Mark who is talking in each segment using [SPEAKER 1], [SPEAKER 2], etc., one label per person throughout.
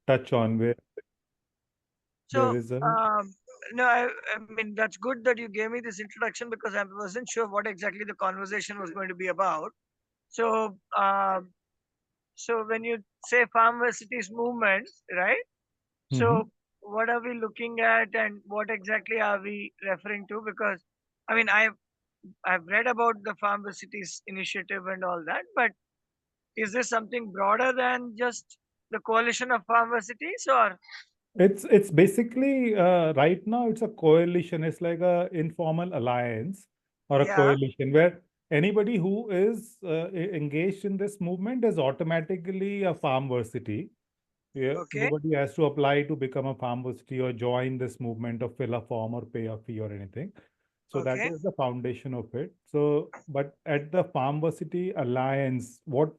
[SPEAKER 1] touch on where there
[SPEAKER 2] So,
[SPEAKER 1] is a
[SPEAKER 2] no, I mean, that's good that you gave me this introduction because I wasn't sure what exactly the conversation was going to be about. So, so when you say farmversities movement, right?
[SPEAKER 1] Mhm.
[SPEAKER 2] So, what are we looking at, and what exactly are we referring to? Because, I mean, I've read about the farmversities initiative and all that, but is this something broader than just the coalition of farmversities, or
[SPEAKER 1] It's basically right now it's a coalition. It's like a informal alliance or a
[SPEAKER 2] yeah,
[SPEAKER 1] coalition where anybody who is engaged in this movement is automatically a farmversity. Yeah,
[SPEAKER 2] okay,
[SPEAKER 1] nobody has to apply to become a farmversity or join this movement or fill a form or pay a fee or anything. So that
[SPEAKER 2] okay,
[SPEAKER 1] is the foundation of it. So, but at the Farmversity Alliance, what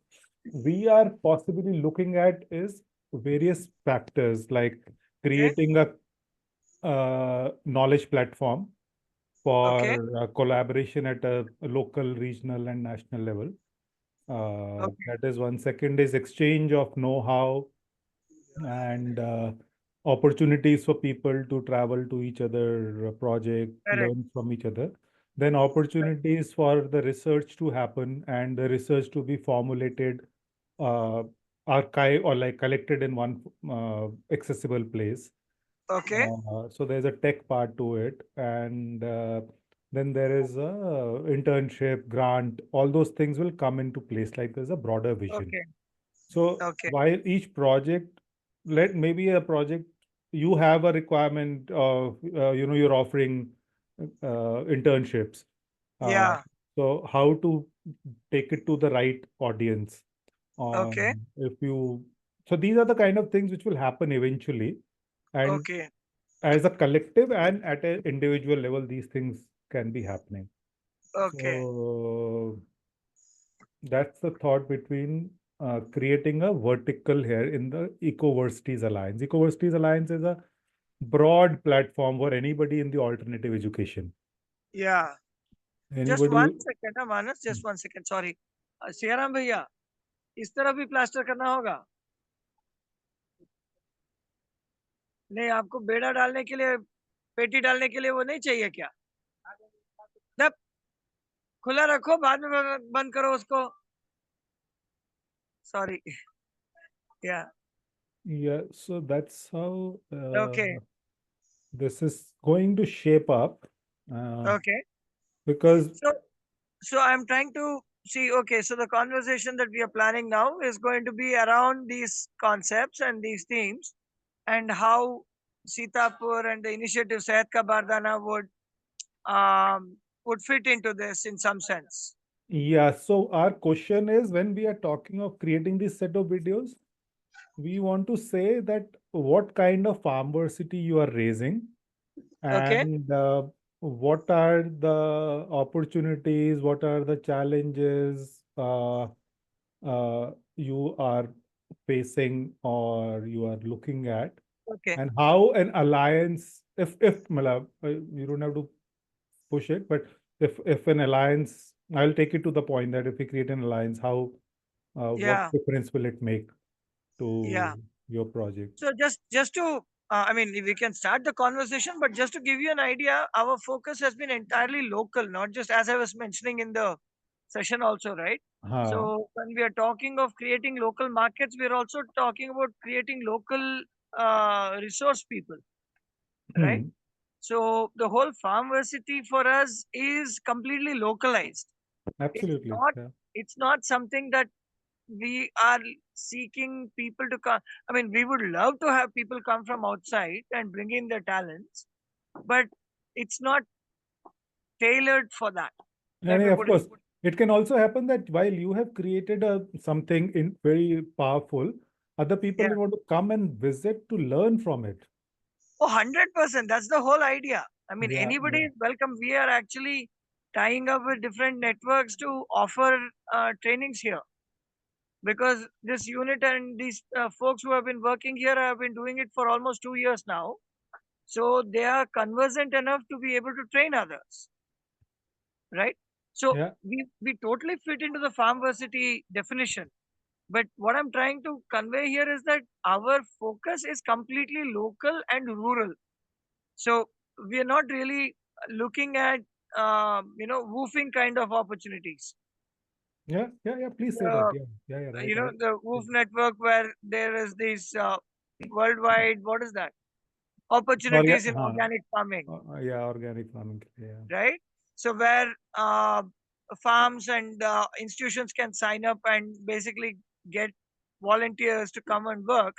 [SPEAKER 1] we are possibly looking at is various factors like
[SPEAKER 2] okay,
[SPEAKER 1] creating a knowledge platform
[SPEAKER 2] okay,
[SPEAKER 1] for collaboration at a local, regional, and national level.
[SPEAKER 2] okay,
[SPEAKER 1] That is one. Second is exchange of know-how and opportunities for people to travel to each other project,
[SPEAKER 2] correct,
[SPEAKER 1] learn from each other. Then
[SPEAKER 2] right,
[SPEAKER 1] opportunities for the research to happen and the research to be formulated, uh, archive or like collected in one accessible place.
[SPEAKER 2] okay,
[SPEAKER 1] So there's a tech part to it, and then there is a internship, grant, all those things will come into place. Like there's a broader vision.
[SPEAKER 2] okay,
[SPEAKER 1] So
[SPEAKER 2] okay,
[SPEAKER 1] while each project, let maybe a project, you have a requirement of, you're offering internships. Uh,
[SPEAKER 2] yeah,
[SPEAKER 1] so how to take it to the right audience?
[SPEAKER 2] okay,
[SPEAKER 1] If you, so these are the kind of things which will happen eventually. And
[SPEAKER 2] okay,
[SPEAKER 1] as a collective and at an individual level, these things can be happening.
[SPEAKER 2] okay,
[SPEAKER 1] So that's the thought between creating a vertical here in the Ecoversities Alliance. Ecoversities Alliance is a broad platform for anybody in the alternative education.
[SPEAKER 2] yeah. Just
[SPEAKER 1] Anybody
[SPEAKER 2] one
[SPEAKER 1] who,
[SPEAKER 2] second, Manas, just 1 second, sorry. Siyaram भैया, इस तरफ भी plaster करना होगा? नहीं, आपको बेड़ा डालने के लिए, पेटी डालने के लिए वो नहीं चाहिए क्या? तब खुला रखो, बाद में बंद करो उसको. Sorry. Yeah.
[SPEAKER 1] yeah, so that's how
[SPEAKER 2] Okay.
[SPEAKER 1] this is going to shape up uh,
[SPEAKER 2] Okay.
[SPEAKER 1] because,
[SPEAKER 2] So, so I'm trying to see. Okay. So the conversation that we are planning now is going to be around these concepts and these themes, and how Sitapur and the initiative Sehat Ka Bardana would fit into this in some sense.
[SPEAKER 1] yeah, so our question is when we are talking of creating this set of videos, we want to say that what kind of farmversity you are raising
[SPEAKER 2] Okay.
[SPEAKER 1] and what are the opportunities, what are the challenges you are facing or you are looking at,
[SPEAKER 2] Okay.
[SPEAKER 1] and how an alliance, if malab, you don't have to push it, but if an alliance, I'll take it to the point that if we create an alliance, how what
[SPEAKER 2] Yeah.
[SPEAKER 1] difference will it make
[SPEAKER 2] Yeah.
[SPEAKER 1] to your project?
[SPEAKER 2] So just to I mean, we can start the conversation, but just to give you an idea, our focus has been entirely local, not just as I was mentioning in the session also, right?
[SPEAKER 1] Huh.
[SPEAKER 2] So when we are talking of creating local markets, we are also talking about creating local resource people, right?
[SPEAKER 1] Hmm.
[SPEAKER 2] So the whole farmversity for us is completely localized. It's
[SPEAKER 1] Absolutely.
[SPEAKER 2] not
[SPEAKER 1] Yeah.
[SPEAKER 2] it's not something that we are seeking people to come. I mean, we would love to have people come from outside and bring in their talents, but it's not tailored for that. Let
[SPEAKER 1] And
[SPEAKER 2] me
[SPEAKER 1] of
[SPEAKER 2] put it.
[SPEAKER 1] course, it can also happen that while you have created a something in very powerful, other people
[SPEAKER 2] Yeah.
[SPEAKER 1] will want to come and visit to learn from it.
[SPEAKER 2] Oh, 100%. That's the whole idea. I mean,
[SPEAKER 1] Yeah,
[SPEAKER 2] anybody
[SPEAKER 1] yeah,
[SPEAKER 2] is welcome. We are actually tying up with different networks to offer trainings here, because this unit and these folks who have been working here have been doing it for almost 2 years now. So they are conversant enough to be able to train others, right? So
[SPEAKER 1] yeah.
[SPEAKER 2] we totally fit into the farmversity definition. But what I'm trying to convey here is that our focus is completely local and rural. So we are not really looking at woofing kind of opportunities.
[SPEAKER 1] Yeah. Please say that.
[SPEAKER 2] Uh,
[SPEAKER 1] Yeah. Right.
[SPEAKER 2] you know,
[SPEAKER 1] Right.
[SPEAKER 2] the woof network where there is this worldwide, what is that? Opportunities in organic farming,
[SPEAKER 1] Yeah, organic farming. Yeah.
[SPEAKER 2] right? So where farms and institutions can sign up and basically get volunteers to come and work,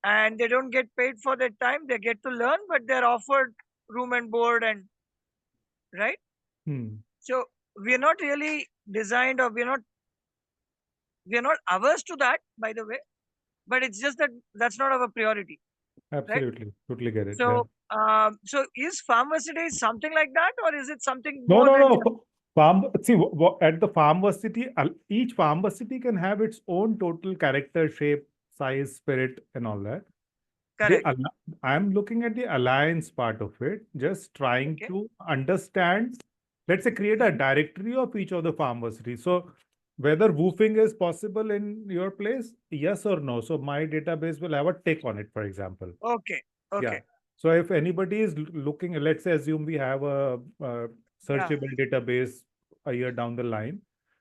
[SPEAKER 2] and they don't get paid for their time. They get to learn, but they're offered room and board, and right.
[SPEAKER 1] Hmm.
[SPEAKER 2] So we're not really designed, or we're not averse to that, by the way. But it's just that that's not our priority, right?
[SPEAKER 1] Absolutely. Totally get it. Yeah.
[SPEAKER 2] So is pharmacy days something like that, or is it something
[SPEAKER 1] No,
[SPEAKER 2] more
[SPEAKER 1] no,
[SPEAKER 2] than just
[SPEAKER 1] no. Farm, see, at the Farmversity, each Farmversity can have its own total character, shape, size, spirit, and all that. The
[SPEAKER 2] correct?
[SPEAKER 1] I'm looking at the alliance part of it, just trying
[SPEAKER 2] Okay.
[SPEAKER 1] to understand, let's say, create a
[SPEAKER 2] Mhm.
[SPEAKER 1] directory of each of the Farmversities. So whether woofing is possible in your place, yes or no. So my database will have a tick on it, for example.
[SPEAKER 2] Okay.
[SPEAKER 1] Yeah.
[SPEAKER 2] Okay.
[SPEAKER 1] So if anybody is looking, let's say, assume we have a
[SPEAKER 2] Yeah.
[SPEAKER 1] searchable database a year down the line.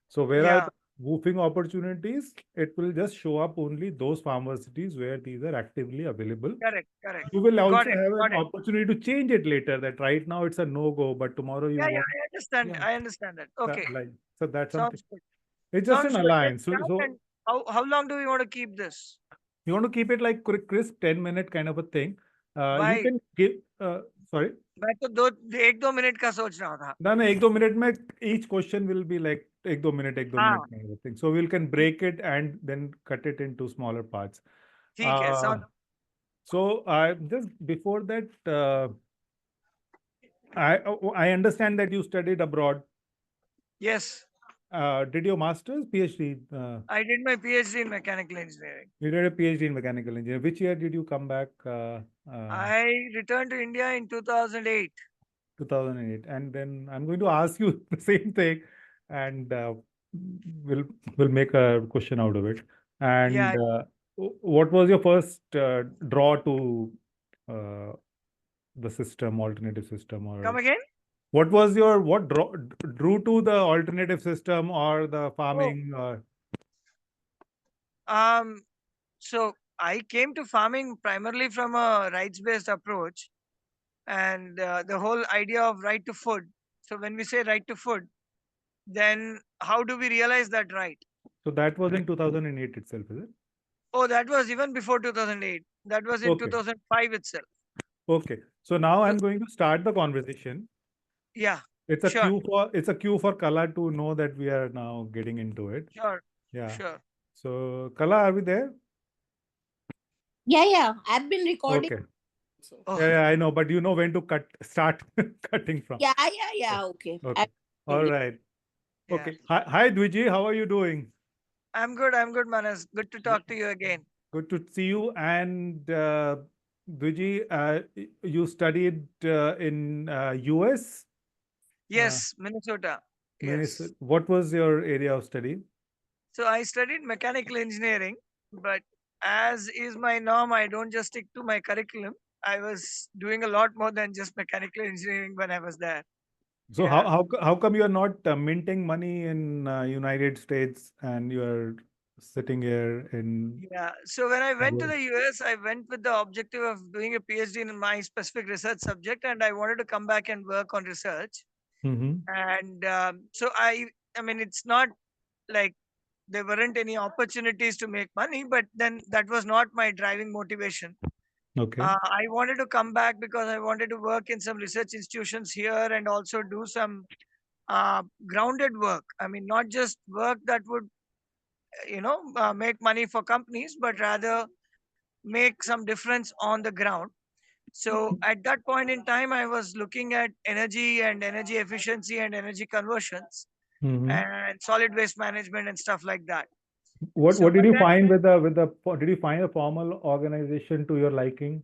[SPEAKER 1] So where are
[SPEAKER 2] Yeah.
[SPEAKER 1] the woofing opportunities? It will just show up only those pharmacies where these are actively available.
[SPEAKER 2] Correct. Correct.
[SPEAKER 1] You will
[SPEAKER 2] Got
[SPEAKER 1] also
[SPEAKER 2] it.
[SPEAKER 1] have an
[SPEAKER 2] Got it.
[SPEAKER 1] opportunity to change it later. That right now it's a no-go, but tomorrow you
[SPEAKER 2] Yeah. Yeah.
[SPEAKER 1] want,
[SPEAKER 2] I understand.
[SPEAKER 1] yeah,
[SPEAKER 2] I understand that. Okay.
[SPEAKER 1] like so that's something.
[SPEAKER 2] Sounds good.
[SPEAKER 1] It's just an
[SPEAKER 2] Sounds good. Let's
[SPEAKER 1] alliance. So
[SPEAKER 2] start. And how long do we want to keep this?
[SPEAKER 1] you want to keep it like crisp 10-minute kind of a thing. You
[SPEAKER 2] Why?
[SPEAKER 1] can give. Sorry.
[SPEAKER 2] मैं तो दो 1-2 minute का सोच रहा था.
[SPEAKER 1] No, no, 1-2 minute में each question will be like 1-2 minute
[SPEAKER 2] हाँ.
[SPEAKER 1] kind of a thing. So we can
[SPEAKER 2] ठीक.
[SPEAKER 1] break it and then cut it into smaller parts.
[SPEAKER 2] ठीक है.
[SPEAKER 1] Uh,
[SPEAKER 2] Sound.
[SPEAKER 1] so just before that, I understand that you studied abroad.
[SPEAKER 2] Yes.
[SPEAKER 1] Did your master's, PhD?
[SPEAKER 2] I did my PhD in mechanical engineering.
[SPEAKER 1] You did a PhD in mechanical engineering. Which year did you come back? Uh,
[SPEAKER 2] I returned to India in 2008.
[SPEAKER 1] 2008. And then I'm going to ask you the same thing, and we'll we'll make a question out of it.
[SPEAKER 2] Yeah.
[SPEAKER 1] And what was your first draw to uh, the system, alternative system,
[SPEAKER 2] Come
[SPEAKER 1] or
[SPEAKER 2] again?
[SPEAKER 1] what was your what drew to the alternative system or the
[SPEAKER 2] Oh,
[SPEAKER 1] farming?
[SPEAKER 2] um, so I came to farming primarily from a rights-based approach, and the whole idea of right to food. So when we say right to food, then how do we realize that right?
[SPEAKER 1] So that was in 2008 itself, is it?
[SPEAKER 2] Oh, that was even before 2008. That was in
[SPEAKER 1] Okay.
[SPEAKER 2] 2005 itself.
[SPEAKER 1] Okay. So now
[SPEAKER 2] So
[SPEAKER 1] I'm going to start the conversation.
[SPEAKER 2] yeah,
[SPEAKER 1] It's a
[SPEAKER 2] sure,
[SPEAKER 1] cue for Kala to know that we are now getting into it.
[SPEAKER 2] sure,
[SPEAKER 1] Yeah.
[SPEAKER 2] sure.
[SPEAKER 1] So Kala, are we there?
[SPEAKER 3] Yeah. I've been recording.
[SPEAKER 1] Okay.
[SPEAKER 3] So.
[SPEAKER 2] Oh,
[SPEAKER 1] Yeah, I know, but you know when to start cutting from.
[SPEAKER 3] Yeah. Okay.
[SPEAKER 1] Okay. All right.
[SPEAKER 2] yeah.
[SPEAKER 1] Okay. Hi, Dwiji. How are you doing?
[SPEAKER 2] I'm good. I'm good, Manas. Good to talk to you again.
[SPEAKER 1] Good to see you. And Dwiji, you studied in US, uh,
[SPEAKER 2] Yes, Minnesota.
[SPEAKER 1] Minnesota.
[SPEAKER 2] Yes.
[SPEAKER 1] What was your area of study?
[SPEAKER 2] So I studied mechanical engineering, but as is my norm, I don't just stick to my curriculum. I was doing a lot more than just mechanical engineering when I was there.
[SPEAKER 1] So
[SPEAKER 2] Yeah.
[SPEAKER 1] how come you are not minting money in United States and you are sitting here in
[SPEAKER 2] Yeah. So when I went to
[SPEAKER 1] abroad?
[SPEAKER 2] the US, I went with the objective of doing a PhD in my specific research subject, and I wanted to come back and work on research.
[SPEAKER 1] Mm-hmm.
[SPEAKER 2] And so I mean, it's not like there weren't any opportunities to make money, but then that was not my driving motivation.
[SPEAKER 1] Okay.
[SPEAKER 2] I wanted to come back because I wanted to work in some research institutions here and also do some grounded work. I mean, not just work that would, make money for companies, but rather make some difference on the ground. So at that point in time, I was looking at energy and energy efficiency and energy conversions
[SPEAKER 1] Mm-hmm.
[SPEAKER 2] and solid waste management and stuff like that.
[SPEAKER 1] What
[SPEAKER 2] So,
[SPEAKER 1] did
[SPEAKER 2] but
[SPEAKER 1] you
[SPEAKER 2] then,
[SPEAKER 1] find did you find a formal organization to your liking?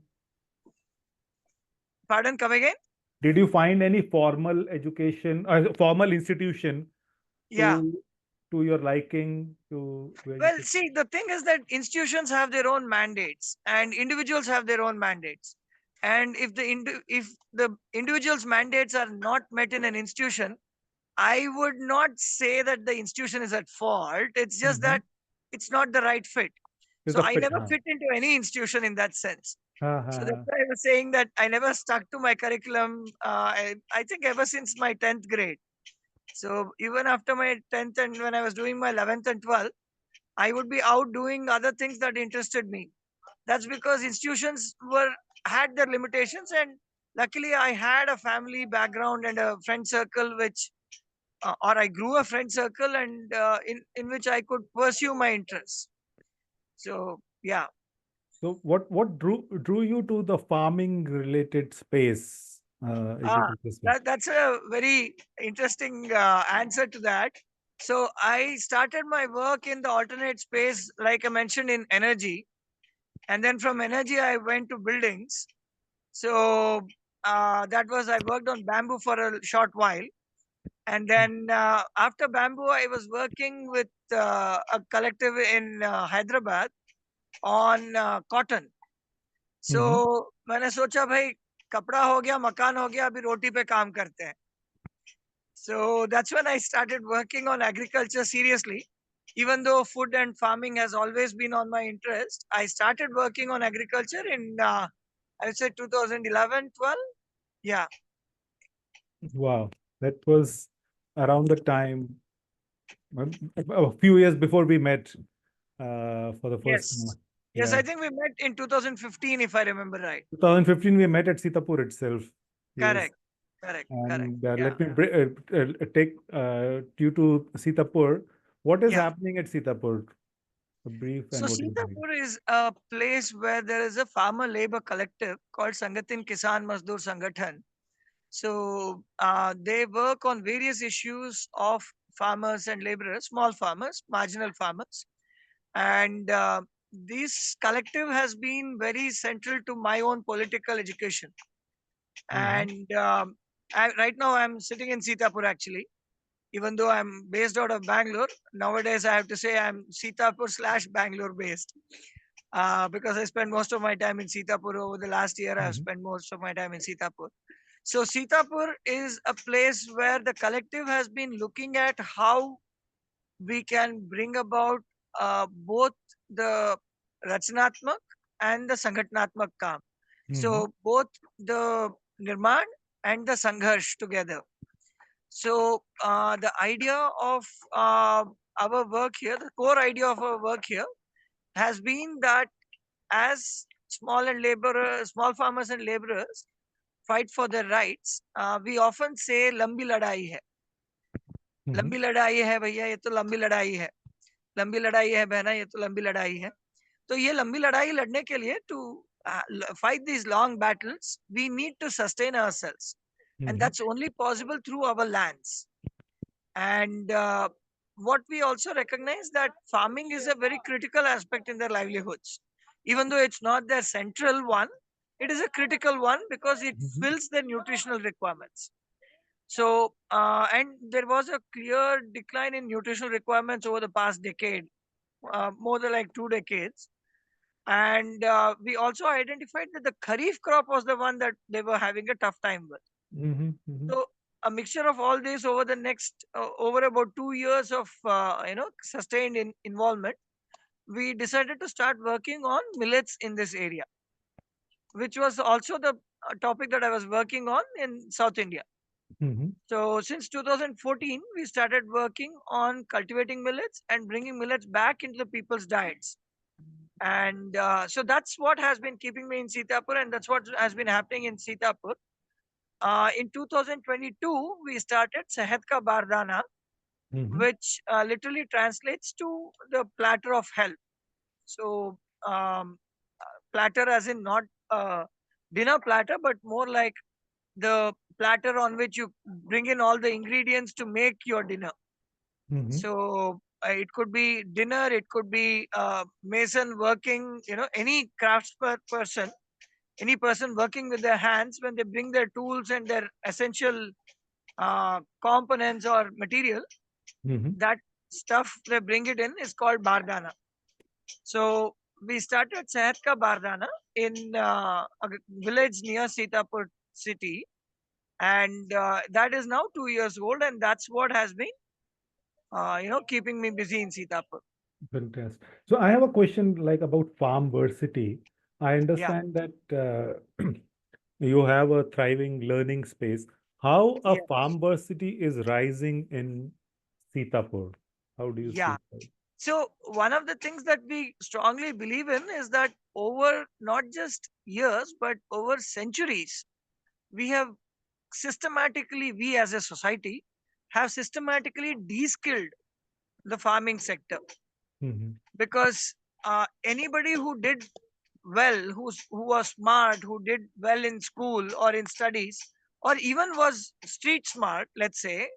[SPEAKER 2] pardon, come again?
[SPEAKER 1] Did you find any formal education, formal institution
[SPEAKER 2] Yeah.
[SPEAKER 1] to to your liking to where you
[SPEAKER 2] Well,
[SPEAKER 1] could?
[SPEAKER 2] see, the thing is that institutions have their own mandates and individuals have their own mandates. And if the individual's mandates are not met in an institution, I would not say that the institution is at fault. It's just
[SPEAKER 1] Mhm.
[SPEAKER 2] that it's not the right fit.
[SPEAKER 1] Is
[SPEAKER 2] So
[SPEAKER 1] a
[SPEAKER 2] I
[SPEAKER 1] fit,
[SPEAKER 2] never
[SPEAKER 1] huh?
[SPEAKER 2] fit into any institution in that sense.
[SPEAKER 1] Ha, ha,
[SPEAKER 2] So that's
[SPEAKER 1] ha.
[SPEAKER 2] why I was saying that I never stuck to my curriculum. I think ever since my 10th grade. So even after my 10th and when I was doing my 11th and 12th, I would be out doing other things that interested me. That's because institutions were had their limitations, and luckily I had a family background and a friend circle which or I grew a friend circle and in which I could pursue my interests. So yeah,
[SPEAKER 1] So what drew you to the farming related space? If you
[SPEAKER 2] ah,
[SPEAKER 1] could just say.
[SPEAKER 2] that's a very interesting answer to that. So I started my work in the alternate space, like I mentioned, in energy, and then from energy I went to buildings. So that was I worked on bamboo for a short while, and then after bamboo I was working with a collective in Hyderabad on cotton. So
[SPEAKER 1] Mhm.
[SPEAKER 2] मैंने सोचा भाई कपड़ा हो गया मकान हो गया अभी रोटी पे काम करते हैं so that's when I started working on agriculture seriously even though food and farming has always been on my interest I started working on agriculture in I would say 2011 12 yeah
[SPEAKER 1] Wow, that was around the time, a few years before we met for the first time.
[SPEAKER 2] yes yes
[SPEAKER 1] Yeah,
[SPEAKER 2] I think we met in 2015 if I remember right
[SPEAKER 1] 2015 we met at Sitapur itself. Yes,
[SPEAKER 2] correct correct
[SPEAKER 1] and
[SPEAKER 2] yeah
[SPEAKER 1] let me take you to Sitapur. What is
[SPEAKER 2] yeah
[SPEAKER 1] happening at Sitapur? A brief
[SPEAKER 2] so
[SPEAKER 1] and what is happening?
[SPEAKER 2] Sitapur is a place where there is a farmer labor collective called Sangatin Kisan Mazdoor Sangathan. So they work on various issues of farmers and laborers, small farmers, marginal farmers. And this collective has been very central to my own political education.
[SPEAKER 1] Mhm.
[SPEAKER 2] And right now I'm sitting in Sitapur actually, even though I'm based out of Bangalore. Nowadays I have to say I'm Sitapur slash Bangalore based because I spend most of my time in Sitapur. Over the last year, I've
[SPEAKER 1] Mhm.
[SPEAKER 2] spent most of my time in Sitapur. So Sitapur is a place where the collective has been looking at how we can bring about both the Rachanatmak and the Sangatnatmak Kam.
[SPEAKER 1] Mhm.
[SPEAKER 2] So both the Nirman and the Sangharsh together. So the idea of our work here, the core idea of our work here has been that as small farmers and laborers fight for their rights, we often say लंबी लड़ाई है
[SPEAKER 1] Mhm.
[SPEAKER 2] लंबी लड़ाई है भैया ये तो लंबी लड़ाई है लंबी लड़ाई है बहना ये तो लंबी लड़ाई है तो ये लंबी लड़ाई लड़ने के लिए to fight these long battles we need to sustain ourselves and
[SPEAKER 1] Mhm.
[SPEAKER 2] that's only possible through our lands and what we also recognize that farming is a very critical aspect in their livelihoods even though it's not their central one it is a critical one because it
[SPEAKER 1] Mhm.
[SPEAKER 2] fills their nutritional requirements so and there was a clear decline in nutritional requirements over the past decade more than like 2 decades and we also identified that the kharif crop was the one that they were having a tough time with
[SPEAKER 1] Mhm. Mhm.
[SPEAKER 2] so a mixture of all this over the next over about 2 years of sustained involvement, we decided to start working on millets in this area, which was also the topic that I was working on in South India.
[SPEAKER 1] Mhm.
[SPEAKER 2] So since 2014, we started working on cultivating millets and bringing millets back into the people's diets. And so that's what has been keeping me in Sitapur, and that's what has been happening in Sitapur. In 2022, we started Sehat Ka Bardana,
[SPEAKER 1] Mhm.
[SPEAKER 2] which literally translates to the platter of health. So, platter as in not dinner platter, but more like the platter on which you bring in all the ingredients to make your dinner.
[SPEAKER 1] Mhm.
[SPEAKER 2] So, it could be dinner, it could be mason working, any person, any person working with their hands when they bring their tools and their essential components or material
[SPEAKER 1] Mhm.
[SPEAKER 2] that stuff they bring it in is called bardana. So we started Sehat Ka Bardana in a village near Sitapur city, and that is now 2 years old, and that's what has been keeping me busy in Sitapur.
[SPEAKER 1] Fantastic. So I have a question like about farmversity. I
[SPEAKER 2] Yeah.
[SPEAKER 1] understand that you have a thriving learning space. How a
[SPEAKER 2] Yeah.
[SPEAKER 1] farmversity is rising in Sitapur? How do you
[SPEAKER 2] Yeah.
[SPEAKER 1] see that?
[SPEAKER 2] So one of the things that we strongly believe in is that over not just years but over centuries, we have systematically, we as a society have systematically de-skilled the farming sector,
[SPEAKER 1] Mhm,
[SPEAKER 2] because anybody who did well, who was smart, who did well in school or in studies, or even was street smart, let's say,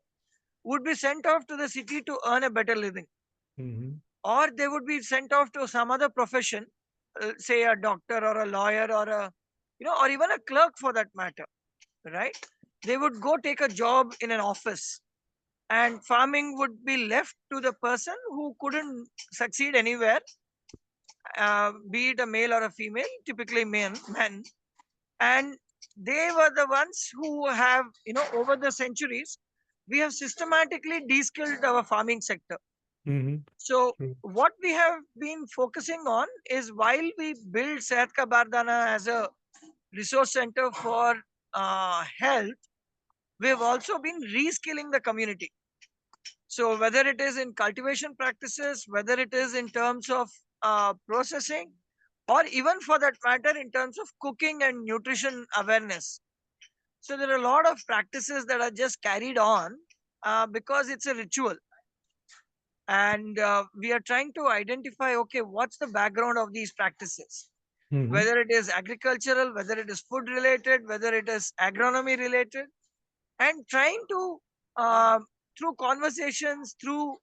[SPEAKER 2] would be sent off to the city to earn a better living,
[SPEAKER 1] mhm,
[SPEAKER 2] or they would be sent off to some other profession, say a doctor or a lawyer or or even a clerk for that matter, right? They would go take a job in an office, and farming would be left to the person who couldn't succeed anywhere, be it a male or a female, typically men, and they were the ones who have, over the centuries, we have systematically de-skilled our farming sector.
[SPEAKER 1] mhm,
[SPEAKER 2] So
[SPEAKER 1] true.
[SPEAKER 2] what we have been focusing on is, while we build Sehat Ka Bardana as a resource center for health, we have also been reskilling the community. So whether it is in cultivation practices, whether it is in terms of processing, or even for that matter in terms of cooking and nutrition awareness. So there are a lot of practices that are just carried on because it's a ritual, and we are trying to identify, okay, what's the background of these practices,
[SPEAKER 1] Mhm,
[SPEAKER 2] whether it is agricultural, whether it is food related, whether it is agronomy related, and trying to through conversations, through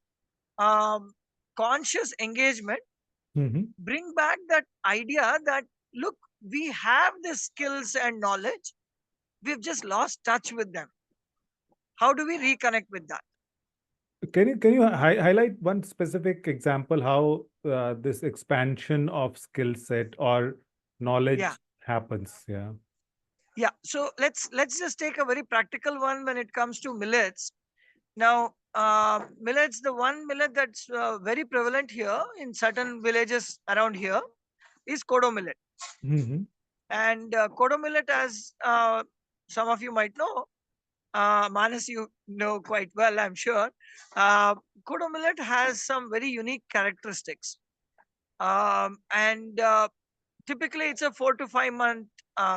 [SPEAKER 2] um, conscious engagement,
[SPEAKER 1] mhm.
[SPEAKER 2] bring back that idea that, look, we have the skills and knowledge, we've just lost touch with them. How do we reconnect with that?
[SPEAKER 1] Can you highlight one specific example how this expansion of skill set or
[SPEAKER 2] Yeah.
[SPEAKER 1] knowledge happens? Yeah.
[SPEAKER 2] Yeah, so let's just take a very practical one when it comes to millets. Now, millets, the one millet that's very prevalent here in certain villages around here is kodo millet.
[SPEAKER 1] Mhm,
[SPEAKER 2] And kodo millet, as some of you might know, Manas, you know quite well, I'm sure. Uh, Kodo millet has some very unique characteristics. And typically, it's a 4 to 5 month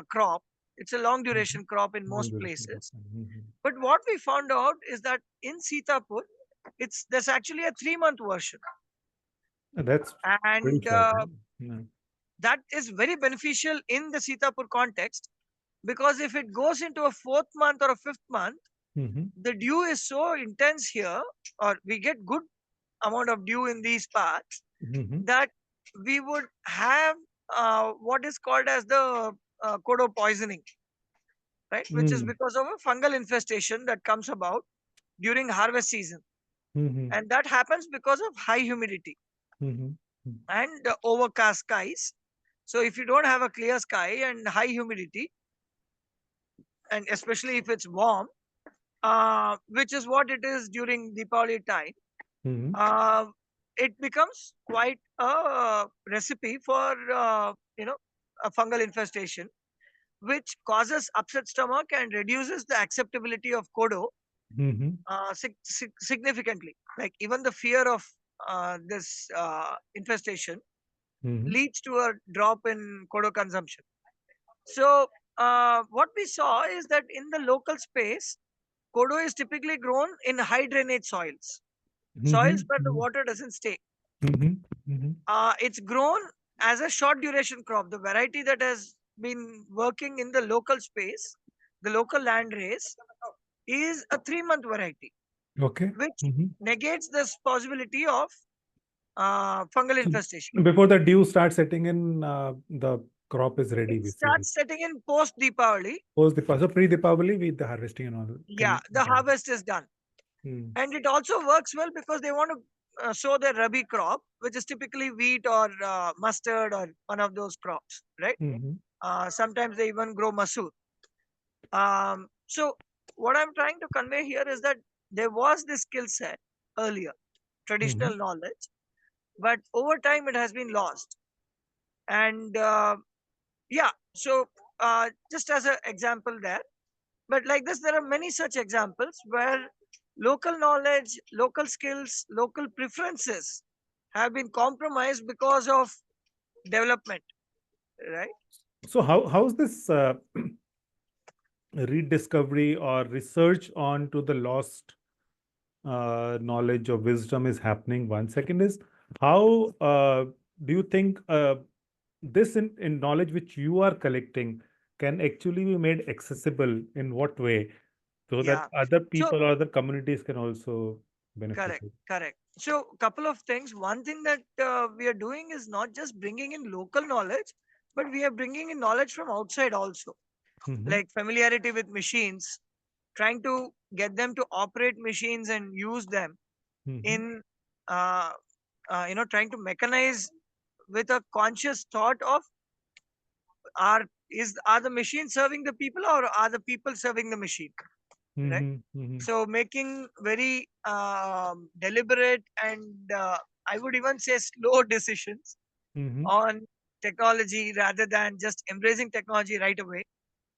[SPEAKER 2] crop. It's a long
[SPEAKER 1] mhm.
[SPEAKER 2] duration crop in
[SPEAKER 1] Long
[SPEAKER 2] most
[SPEAKER 1] duration of
[SPEAKER 2] places.
[SPEAKER 1] time. Mhm.
[SPEAKER 2] But what we found out is that in Sitapur, there's actually a 3 month version,
[SPEAKER 1] That's pretty
[SPEAKER 2] and
[SPEAKER 1] short. Yeah.
[SPEAKER 2] that is very beneficial in the Sitapur context, because if it goes into a fourth month or a fifth month,
[SPEAKER 1] Mhm,
[SPEAKER 2] the dew is so intense here, or we get good amount of dew in these parts,
[SPEAKER 1] mhm,
[SPEAKER 2] that we would have what is called as the kodo poisoning, right? Which is
[SPEAKER 1] mm,
[SPEAKER 2] because of a fungal infestation that comes about during harvest season,
[SPEAKER 1] mhm,
[SPEAKER 2] and that happens because of high humidity
[SPEAKER 1] mhm, mhm,
[SPEAKER 2] and overcast skies. So if you don't have a clear sky and high humidity, and especially if it's warm, which is what it is during Deepavali time,
[SPEAKER 1] mhm,
[SPEAKER 2] uh, it becomes quite a recipe for a fungal infestation, which causes upset stomach and reduces the acceptability of kodo
[SPEAKER 1] mhm,
[SPEAKER 2] significantly. Like, even the fear of this infestation
[SPEAKER 1] mhm,
[SPEAKER 2] leads to a drop in kodo consumption. So what we saw is that in the local space, kodo is typically grown in high drainage soils, soils
[SPEAKER 1] mhm,
[SPEAKER 2] where the
[SPEAKER 1] mhm,
[SPEAKER 2] water doesn't stay.
[SPEAKER 1] mhm, mhm,
[SPEAKER 2] It's grown as a short duration crop. The variety that has been working in the local space, the local land race, is a 3 month variety,
[SPEAKER 1] Okay.
[SPEAKER 2] which
[SPEAKER 1] Mhm.
[SPEAKER 2] negates this possibility of fungal
[SPEAKER 1] So
[SPEAKER 2] infestation.
[SPEAKER 1] before the dew starts setting in, the crop is ready
[SPEAKER 2] It
[SPEAKER 1] basically.
[SPEAKER 2] starts setting in post Deepavali.
[SPEAKER 1] Post the so pre-Deepavali with the harvesting and all
[SPEAKER 2] Yeah,
[SPEAKER 1] can
[SPEAKER 2] the
[SPEAKER 1] done.
[SPEAKER 2] harvest is done.
[SPEAKER 1] Mm.
[SPEAKER 2] And it also works well because they want to sow their rabi crop, which is typically wheat or mustard or one of those crops, right?
[SPEAKER 1] Mhm.
[SPEAKER 2] Sometimes they even grow masood. So what I'm trying to convey here is that there was this skill set earlier, traditional
[SPEAKER 1] Mhm.
[SPEAKER 2] knowledge, but over time it has been lost. And yeah, so just as an example there, but like this, there are many such examples where local knowledge, local skills, local preferences have been compromised because of development, right?
[SPEAKER 1] So how's this rediscovery or research on to the lost knowledge or wisdom is happening? One second is how do you think this in knowledge which you are collecting can actually be made accessible in what way so that
[SPEAKER 2] Yeah.
[SPEAKER 1] other
[SPEAKER 2] So
[SPEAKER 1] people or other communities can also benefit
[SPEAKER 2] correct,
[SPEAKER 1] it?
[SPEAKER 2] correct. So couple of things. One thing that we are doing is not just bringing in local knowledge, but we are bringing in knowledge from outside also,
[SPEAKER 1] Mm-hmm.
[SPEAKER 2] like familiarity with machines, trying to get them to operate machines and use them
[SPEAKER 1] Mm-hmm.
[SPEAKER 2] in uh, trying to mechanize with a conscious thought of are the machines serving the people or are the people serving the machine, right?
[SPEAKER 1] Mm-hmm. Mm-hmm.
[SPEAKER 2] So making very deliberate and I would even say slow decisions
[SPEAKER 1] Mm-hmm.
[SPEAKER 2] on technology rather than just embracing technology right away,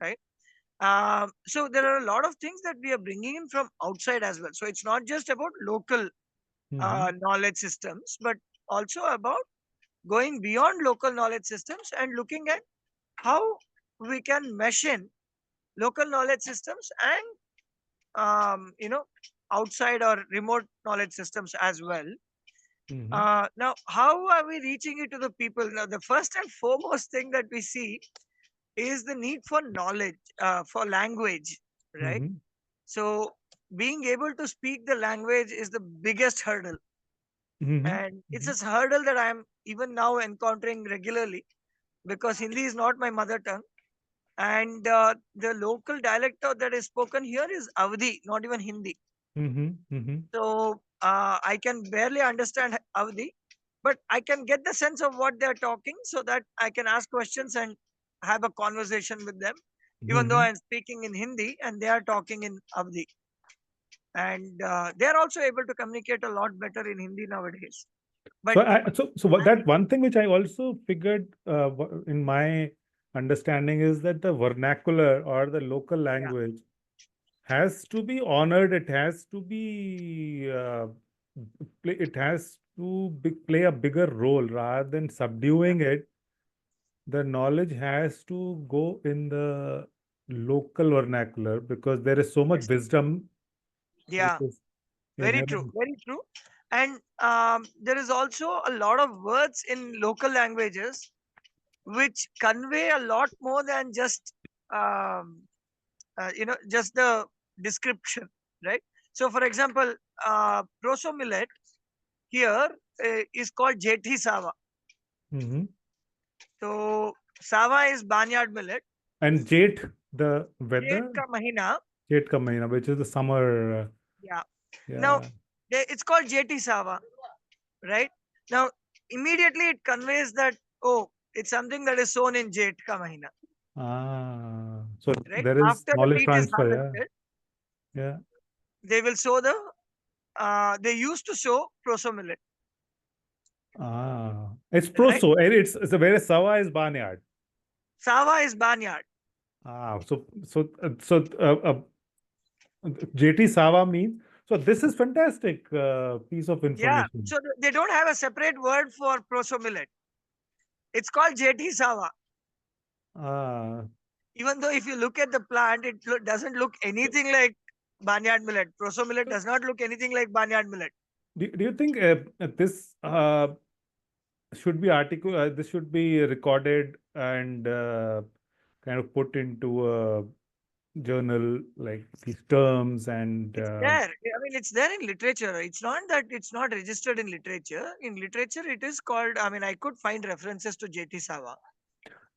[SPEAKER 2] right? So there are a lot of things that we are bringing in from outside as well. So it's not just about local
[SPEAKER 1] Mm-hmm.
[SPEAKER 2] knowledge systems, but also about going beyond local knowledge systems and looking at how we can mesh in local knowledge systems and outside or remote knowledge systems as well.
[SPEAKER 1] Mm-hmm.
[SPEAKER 2] Now how are we reaching it to the people? Now the first and foremost thing that we see is the need for knowledge, for language, right?
[SPEAKER 1] Mm-hmm.
[SPEAKER 2] So being able to speak the language is the biggest hurdle,
[SPEAKER 1] Mm-hmm.
[SPEAKER 2] and it's a hurdle that I am even now encountering regularly because Hindi is not my mother tongue, and the local dialect that is spoken here is Avdi, not even Hindi.
[SPEAKER 1] Mm-hmm. Mm-hmm.
[SPEAKER 2] So I can barely understand Avdi, but I can get the sense of what they're talking so that I can ask questions and have a conversation with them, even though
[SPEAKER 1] Mm-hmm.
[SPEAKER 2] I'm speaking in Hindi and they are talking in Avdi. And they are also able to communicate a lot better in Hindi nowadays. But
[SPEAKER 1] So what, that one thing which I also figured in my understanding is that the vernacular or the local
[SPEAKER 2] yeah,
[SPEAKER 1] language has to be honored. It has to be it has to play a bigger role rather than
[SPEAKER 2] yeah,
[SPEAKER 1] subduing it. The knowledge has to go in the local vernacular because there is so much
[SPEAKER 2] yes,
[SPEAKER 1] wisdom which
[SPEAKER 2] yeah,
[SPEAKER 1] is
[SPEAKER 2] very true,
[SPEAKER 1] inherent.
[SPEAKER 2] very true. And there is also a lot of words in local languages which convey a lot more than just um, just the description, right? So for example, proso millet here is called jethi sawa.
[SPEAKER 1] Mhm.
[SPEAKER 2] So sawa is barnyard millet.
[SPEAKER 1] And Jade, the
[SPEAKER 2] Jet
[SPEAKER 1] weather,
[SPEAKER 2] ka mahina,
[SPEAKER 1] Jade ka mahina, which is the summer.
[SPEAKER 2] yeah. Now
[SPEAKER 1] Yeah.
[SPEAKER 2] it's called jethi sawa, right? Now immediately it conveys that, oh, it's something that is sown in jet ka mahina,
[SPEAKER 1] So
[SPEAKER 2] right?
[SPEAKER 1] there is
[SPEAKER 2] After the
[SPEAKER 1] knowledge
[SPEAKER 2] wheat is
[SPEAKER 1] transfer.
[SPEAKER 2] harvested,
[SPEAKER 1] Yeah. Yeah.
[SPEAKER 2] they will sow the they used to sow proso millet,
[SPEAKER 1] It's
[SPEAKER 2] right?
[SPEAKER 1] proso. And it's a very sawa is barnyard.
[SPEAKER 2] Sawa is barnyard.
[SPEAKER 1] So JT Sawa means. So this is fantastic piece of
[SPEAKER 2] Yeah.
[SPEAKER 1] information.
[SPEAKER 2] So they don't have a separate word for proso millet. It's called jethi sawa.
[SPEAKER 1] Ah,
[SPEAKER 2] Even though if you look at the plant, it doesn't look anything like barnyard millet. Proso millet does not look anything like barnyard millet.
[SPEAKER 1] do you think this should be this should be recorded and kind of put into a journal like these terms and
[SPEAKER 2] It's there. I mean, it's there in literature. It's not that it's not registered in literature. In literature, it is called. I mean, I could find references to JT Sawa,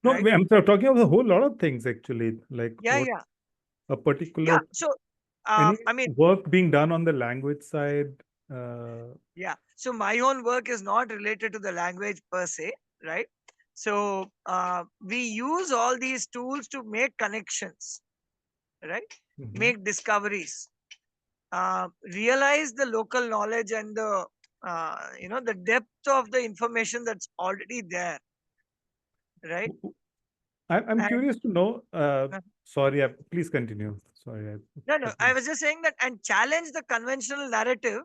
[SPEAKER 1] no,
[SPEAKER 2] right?
[SPEAKER 1] I'm talking about a whole lot of things actually, like
[SPEAKER 2] Yeah,
[SPEAKER 1] what
[SPEAKER 2] yeah,
[SPEAKER 1] a
[SPEAKER 2] yeah.
[SPEAKER 1] particular
[SPEAKER 2] So,
[SPEAKER 1] any
[SPEAKER 2] I mean,
[SPEAKER 1] work being done on the language side.
[SPEAKER 2] Yeah. So my own work is not related to the language per se, right? So we use all these tools to make connections, right?
[SPEAKER 1] Mhm.
[SPEAKER 2] Make discoveries, realize the local knowledge and the the depth of the information that's already there, right?
[SPEAKER 1] I'm
[SPEAKER 2] And
[SPEAKER 1] curious to know.
[SPEAKER 2] uh,
[SPEAKER 1] Sorry, please continue. Sorry.
[SPEAKER 2] no, I was just saying that and challenge the conventional narrative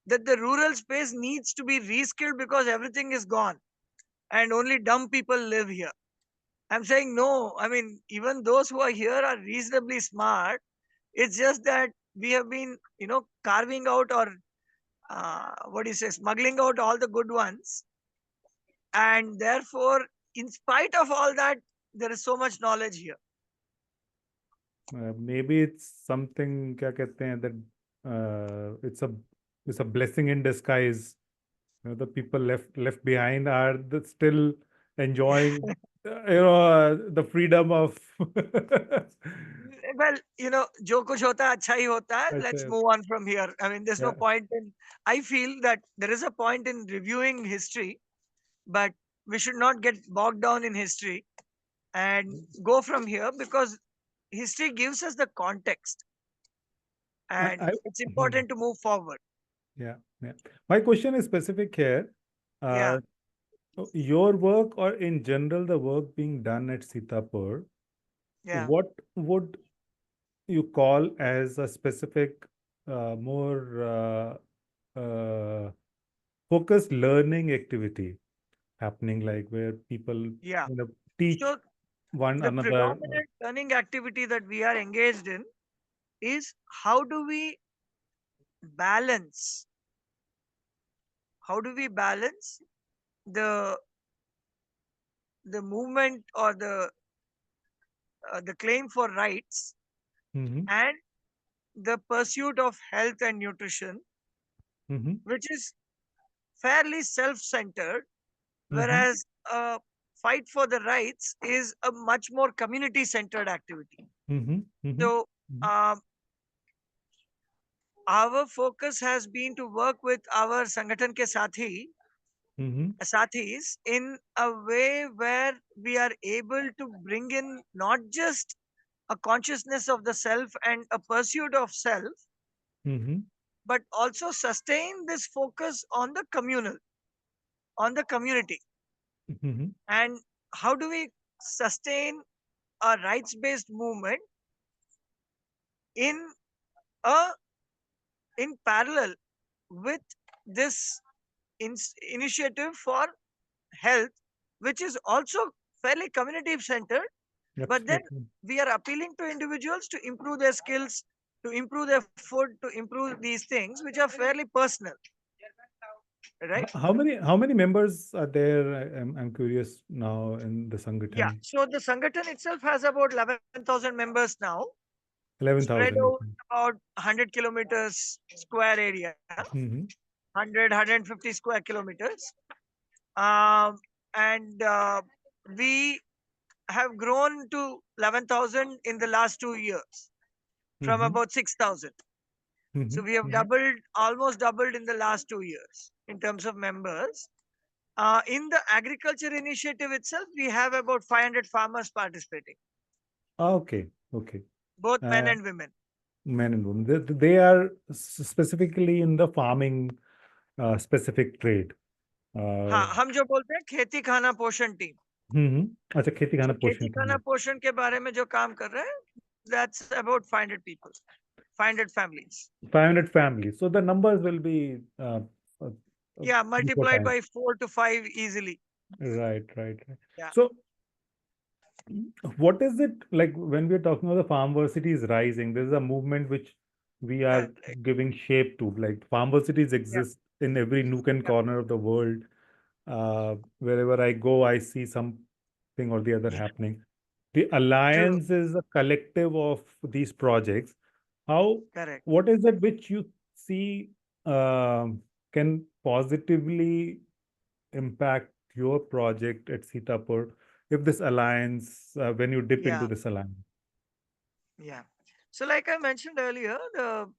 [SPEAKER 2] that the rural space needs to be reskilled because everything is gone and only dumb people live here. I'm saying no. I mean, even those who are here are reasonably smart. It's just that we have been, carving out or what do you say, smuggling out all the good ones, and therefore, in spite of all that, there is so much knowledge here.
[SPEAKER 1] Maybe it's something क्या कहते हैं that it's a blessing in disguise. The people left behind are still enjoying the freedom of
[SPEAKER 2] Well, जो कुछ होता है अच्छा ही होता है.
[SPEAKER 1] अच्छा,
[SPEAKER 2] Let's move on from here. I mean, there's no
[SPEAKER 1] yeah.
[SPEAKER 2] point in. I feel that there is a point in reviewing history, but we should not get bogged down in history and go from here because history gives us the context and
[SPEAKER 1] I
[SPEAKER 2] it's important to move forward.
[SPEAKER 1] yeah, yeah. My question is specific here.
[SPEAKER 2] Yeah,
[SPEAKER 1] Your work or in general the work being done at Sitapur,
[SPEAKER 2] yeah,
[SPEAKER 1] what would you call as a specific, more uh, focused learning activity happening, like where people
[SPEAKER 2] yeah.
[SPEAKER 1] teach
[SPEAKER 2] So
[SPEAKER 1] one
[SPEAKER 2] the
[SPEAKER 1] another?
[SPEAKER 2] predominant learning activity that we are engaged in is how do we balance how do we balance the movement or the claim for rights
[SPEAKER 1] Mm-hmm,
[SPEAKER 2] and the pursuit of health and nutrition,
[SPEAKER 1] mm-hmm,
[SPEAKER 2] which is fairly self-centered,
[SPEAKER 1] mm-hmm,
[SPEAKER 2] whereas a fight for the rights is a much more community-centered activity.
[SPEAKER 1] mm-hmm, mm-hmm,
[SPEAKER 2] So um, our focus has been to work with our sangathan ke
[SPEAKER 1] mm-hmm,
[SPEAKER 2] sathis in a way where we are able to bring in not just a consciousness of the self and a pursuit of self,
[SPEAKER 1] mm-hmm,
[SPEAKER 2] but also sustain this focus on the communal, on the community.
[SPEAKER 1] mm-hmm,
[SPEAKER 2] And how do we sustain a rights based movement in a in parallel with this initiative for health, which is also fairly community centered, but then
[SPEAKER 1] absolutely.
[SPEAKER 2] we are appealing to individuals to improve their skills, to improve their food, to improve these things which are fairly personal, right?
[SPEAKER 1] How many members are there? I'm curious now in the
[SPEAKER 2] Yeah.
[SPEAKER 1] Sangathan.
[SPEAKER 2] So the Sangathan itself has about 11,000 members now, spread
[SPEAKER 1] 11,000.
[SPEAKER 2] out
[SPEAKER 1] Okay.
[SPEAKER 2] about 100 kilometers square area,
[SPEAKER 1] Mm-hmm.
[SPEAKER 2] 150 square kilometers. Um, and we have grown to 11,000 in the last 2 years from
[SPEAKER 1] Mm-hmm.
[SPEAKER 2] about 6,000.
[SPEAKER 1] Mm-hmm.
[SPEAKER 2] So we have doubled, almost doubled in the last 2 years in terms of members. In the agriculture initiative itself, we have about 500 farmers participating,
[SPEAKER 1] Okay. Okay.
[SPEAKER 2] both men
[SPEAKER 1] Uh,
[SPEAKER 2] and women.
[SPEAKER 1] Men and women. They are specifically in the farming specific trade.
[SPEAKER 2] हाँ,
[SPEAKER 1] Uh,
[SPEAKER 2] हम जो बोलते हैं खेती खाना पोषण team.
[SPEAKER 1] अच्छा, खेती
[SPEAKER 2] So
[SPEAKER 1] खाना
[SPEAKER 2] खेती
[SPEAKER 1] पोषण के
[SPEAKER 2] खाना
[SPEAKER 1] लिए.
[SPEAKER 2] पोषण के बारे में जो काम कर रहे हैं, that's about 500 people, 500 families.
[SPEAKER 1] 500 families. So the numbers will be uh,
[SPEAKER 2] Yeah,
[SPEAKER 1] 3-4
[SPEAKER 2] multiplied
[SPEAKER 1] times.
[SPEAKER 2] by 4 to 5 easily.
[SPEAKER 1] Right, right, right.
[SPEAKER 2] Yeah,
[SPEAKER 1] So what is it like when we're talking about the farmversity is rising? There's a movement which we are
[SPEAKER 2] correct.
[SPEAKER 1] giving shape to. Like farmversities
[SPEAKER 2] Yeah,
[SPEAKER 1] exist in every nook and
[SPEAKER 2] yeah,
[SPEAKER 1] corner of the world. Wherever I go, I see something or the other
[SPEAKER 2] yeah.
[SPEAKER 1] happening. The
[SPEAKER 2] True,
[SPEAKER 1] alliance is a collective of these projects. How,
[SPEAKER 2] correct.
[SPEAKER 1] what is it which you see can positively impact your project at Sitapur if this alliance, when you dip into
[SPEAKER 2] Yeah,
[SPEAKER 1] this alliance?
[SPEAKER 2] yeah. So like I mentioned earlier, the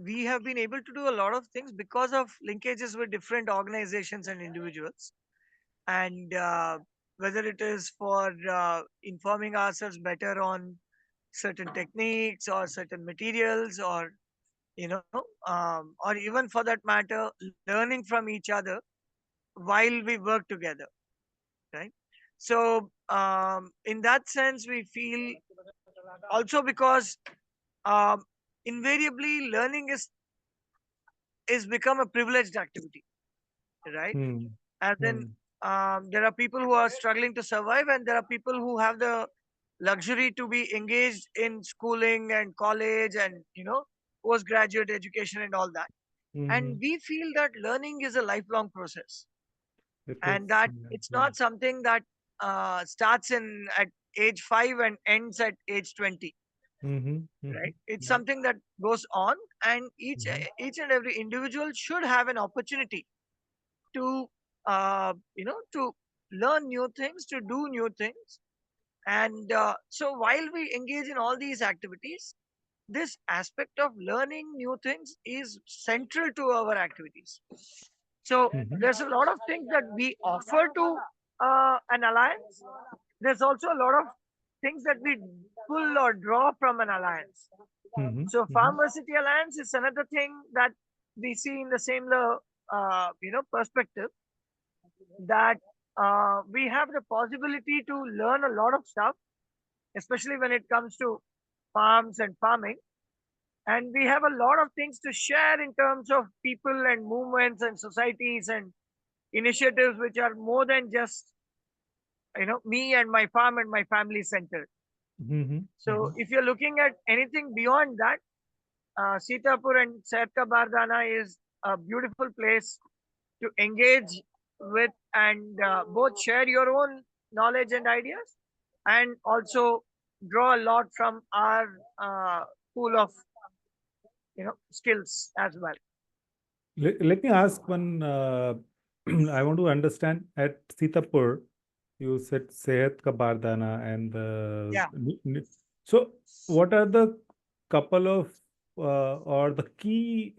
[SPEAKER 2] we have been able to do a lot of things because of linkages with different organizations and individuals. And whether it is for informing ourselves better on certain techniques or certain materials, or or even for that matter, learning from each other while we work together, right? So in that sense, we feel also because um, invariably learning is become a privileged activity, right?
[SPEAKER 1] Hmm.
[SPEAKER 2] As in,
[SPEAKER 1] Hmm.
[SPEAKER 2] there are people who are struggling to survive, and there are people who have the luxury to be engaged in schooling and college and postgraduate education and all that.
[SPEAKER 1] Hmm.
[SPEAKER 2] And we feel that learning is a lifelong process,
[SPEAKER 1] It is.
[SPEAKER 2] and that
[SPEAKER 1] Yeah.
[SPEAKER 2] it's
[SPEAKER 1] Yeah.
[SPEAKER 2] not something that starts in at age 5 and ends at age 20,
[SPEAKER 1] Mm-hmm.
[SPEAKER 2] right? It's
[SPEAKER 1] Mm-hmm.
[SPEAKER 2] something that goes on, and
[SPEAKER 1] Mm-hmm.
[SPEAKER 2] each and every individual should have an opportunity to to learn new things, to do new things. And so while we engage in all these activities, this aspect of learning new things is central to our activities. So
[SPEAKER 1] Mm-hmm.
[SPEAKER 2] there's a lot of things that we offer to an alliance. There's also a lot of things that we pull or draw from an alliance.
[SPEAKER 1] Mm-hmm.
[SPEAKER 2] So
[SPEAKER 1] Mm-hmm.
[SPEAKER 2] Pharmacity Alliance is another thing that we see in the similar perspective, that we have the possibility to learn a lot of stuff, especially when it comes to farms and farming. And we have a lot of things to share in terms of people and movements and societies and initiatives which are more than just me and my farm and my family centered.
[SPEAKER 1] Mm-hmm.
[SPEAKER 2] So if you're looking at anything beyond that, Sitapur and Setka Bardana is a beautiful place to engage with, and both share your own knowledge and ideas, and also draw a lot from our pool of skills as well.
[SPEAKER 1] Let me ask one. I want to understand at Sitapur, you said Sehat ka Bardana and
[SPEAKER 2] Yeah,
[SPEAKER 1] so what are the couple of or the key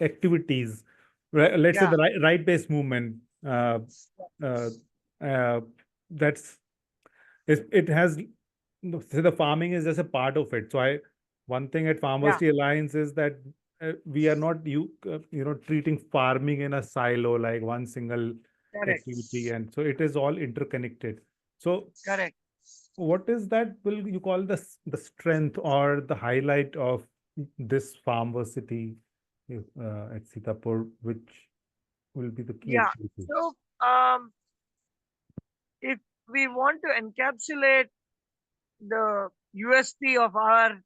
[SPEAKER 1] activities, let's say
[SPEAKER 2] yeah,
[SPEAKER 1] the right based movement uh, uh, that's it has say the farming is just a part of it. So one thing at
[SPEAKER 2] yeah,
[SPEAKER 1] Pharmacy Alliance is that we are not treating farming in a silo like one single
[SPEAKER 2] correct,
[SPEAKER 1] activity, and so it is all interconnected. So
[SPEAKER 2] correct.
[SPEAKER 1] what is that will you call the strength or the highlight of this Pharmacity at Sitapur, which will be the key
[SPEAKER 2] Yeah.
[SPEAKER 1] activity?
[SPEAKER 2] So if we want to encapsulate the USP of our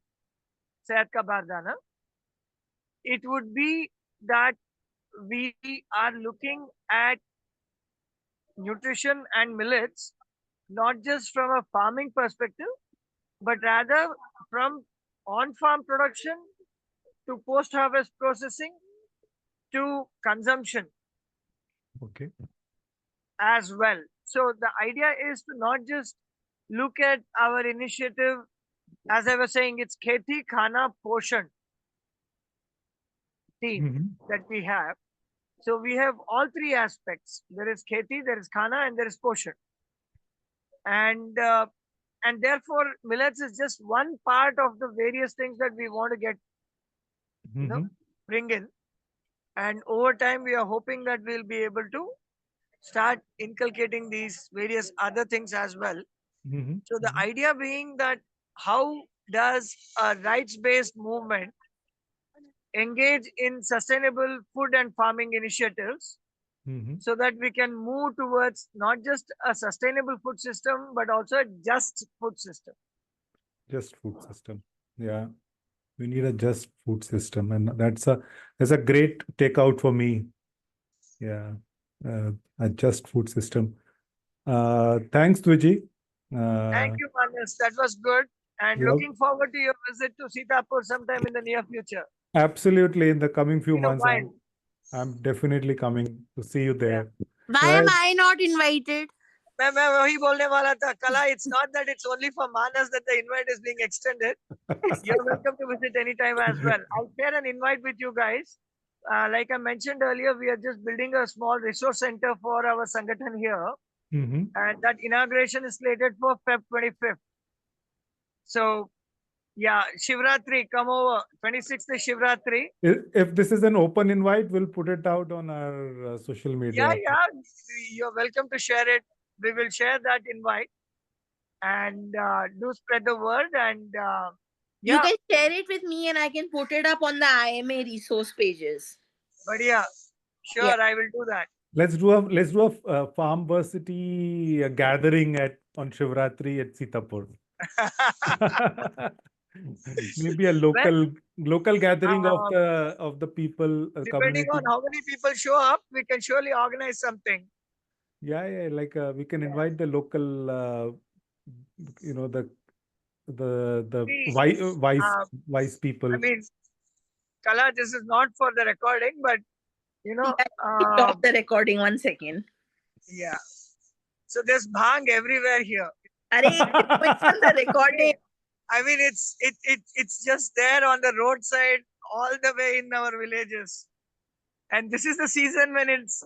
[SPEAKER 2] Sehat Ka Bardana, it would be that we are looking at nutrition and millets not just from a farming perspective, but rather from on farm production to post harvest processing to consumption
[SPEAKER 1] Okay.
[SPEAKER 2] as well. So the idea is to not just look at our initiative, as I was saying, it's Kheti Khana Poshan team
[SPEAKER 1] Mm-hmm.
[SPEAKER 2] that we have. So we have all three aspects. There is Kheti, there is Khana, and there is Poshan. And therefore millets is just one part of the various things that we want to get, you know,
[SPEAKER 1] Mm-hmm.
[SPEAKER 2] bring in. And over time, we are hoping that we'll be able to start inculcating these various other things as well.
[SPEAKER 1] Mm-hmm.
[SPEAKER 2] So the idea being that how does a rights-based movement engage in sustainable food and farming initiatives,
[SPEAKER 1] Mm-hmm.
[SPEAKER 2] so that we can move towards not just a sustainable food system but also a just food system.
[SPEAKER 1] Just food system. Yeah. We need a just food system, and that's a great takeout for me. Yeah, a just food system. Thanks, Dwiji.
[SPEAKER 2] Thank
[SPEAKER 1] Uh,
[SPEAKER 2] you, Manas. That was good. And
[SPEAKER 1] love,
[SPEAKER 2] looking forward to your visit to Sitapur sometime in the near future.
[SPEAKER 1] absolutely. In the coming
[SPEAKER 2] It's
[SPEAKER 1] few
[SPEAKER 2] been a
[SPEAKER 1] months,
[SPEAKER 2] while.
[SPEAKER 1] I'm definitely coming to see you
[SPEAKER 2] Yeah.
[SPEAKER 1] there.
[SPEAKER 3] Why am
[SPEAKER 1] Right.
[SPEAKER 3] I not invited?
[SPEAKER 2] मैं वही बोलने वाला था. Kala, it's not that it's only for Manas that the invite is being extended. You're welcome to visit anytime as well. I'll share an invite with you guys. Like I mentioned earlier, we are just building a small resource center for our Sangathan here.
[SPEAKER 1] Mhm.
[SPEAKER 2] And that inauguration is slated for Feb 25th. So, yeah, Shivratri, come over. 26th is Shivratri.
[SPEAKER 1] If this is an open invite, we'll put it out on our social media.
[SPEAKER 2] Yeah, you're welcome to share it. We will share that invite and do spread the word. And
[SPEAKER 3] You
[SPEAKER 2] yeah,
[SPEAKER 3] can share it with me and I can put it up on the IMA resource pages.
[SPEAKER 2] but yeah, sure,
[SPEAKER 3] Yeah.
[SPEAKER 2] I will do that.
[SPEAKER 1] Let's do a Farmversity gathering on Shivratri at Sitapur. Maybe a local gathering of the people
[SPEAKER 2] Depending
[SPEAKER 1] community.
[SPEAKER 2] on how many people show up, we can surely organize something.
[SPEAKER 1] Yeah, like we can invite the local, the
[SPEAKER 2] See,
[SPEAKER 1] wise people.
[SPEAKER 2] I mean, Kala, this is not for the recording, but
[SPEAKER 3] Yeah, stop the recording 1 second.
[SPEAKER 2] yeah. So there's bhang everywhere here.
[SPEAKER 3] Arey, it's on the recording.
[SPEAKER 2] I mean, it's just there on the roadside all the way in our villages. And this is the season when it's